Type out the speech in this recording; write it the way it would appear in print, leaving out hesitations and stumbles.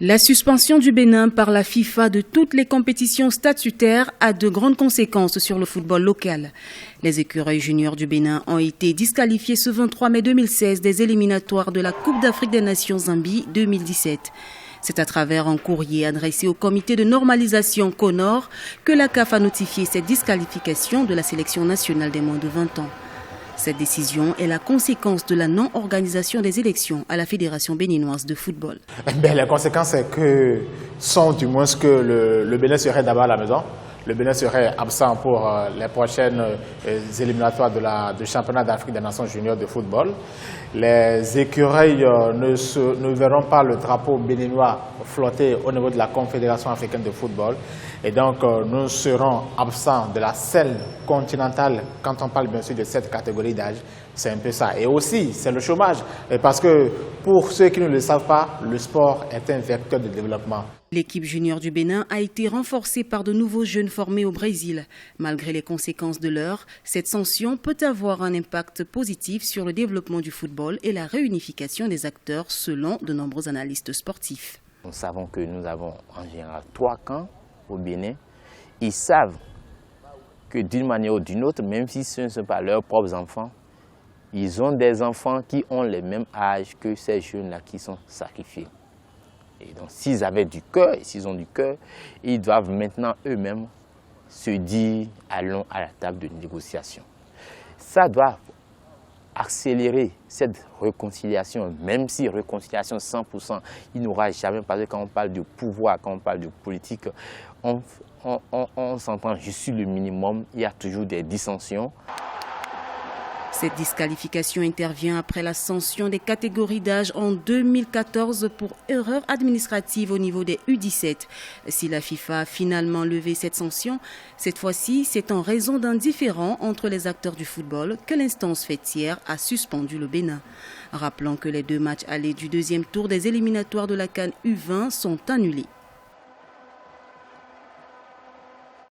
La suspension du Bénin par la FIFA de toutes les compétitions statutaires a de grandes conséquences sur le football local. Les écureuils juniors du Bénin ont été disqualifiés ce 23 mai 2016 des éliminatoires de la Coupe d'Afrique des Nations Zambie 2017. C'est à travers un courrier adressé au comité de normalisation CONOR que la CAF a notifié cette disqualification de la sélection nationale des moins de 20 ans. Cette décision est la conséquence de la non-organisation des élections à la Fédération béninoise de football. Les conséquences sont du moins que le Bénin serait d'abord à la maison. Le Bénin serait absent pour les prochaines éliminatoires du championnat d'Afrique des Nations juniors de football. Les écureuils ne verront pas le drapeau béninois flotter au niveau de la Confédération africaine de football. Et donc, nous serons absents de la scène continentale quand on parle bien sûr de cette catégorie d'âge. C'est un peu ça. Et aussi, c'est le chômage. Parce que pour ceux qui ne le savent pas, le sport est un vecteur de développement. L'équipe junior du Bénin a été renforcée par de nouveaux jeunes formés au Brésil. Malgré les conséquences de l'heure, cette sanction peut avoir un impact positif sur le développement du football et la réunification des acteurs selon de nombreux analystes sportifs. Nous savons que nous avons en général 3 camps au Bénin. Ils savent que d'une manière ou d'une autre, même si ce ne sont pas leurs propres enfants, ils ont des enfants qui ont le même âge que ces jeunes-là qui sont sacrifiés. Et donc, s'ils avaient du cœur, et s'ils ont du cœur, ils doivent maintenant eux-mêmes se dire « allons à la table de négociation ». Ça doit accélérer cette réconciliation, même si réconciliation 100%, il n'y aura jamais, parce que quand on parle de pouvoir, quand on parle de politique, on s'entend juste sur le minimum, il y a toujours des dissensions. Cette disqualification intervient après la sanction des catégories d'âge en 2014 pour erreur administrative au niveau des U17. Si la FIFA a finalement levé cette sanction, cette fois-ci, c'est en raison d'un différend entre les acteurs du football que l'instance fêtière a suspendu le Bénin. Rappelons que les 2 matchs allés du 2e tour des éliminatoires de la CAN U20 sont annulés.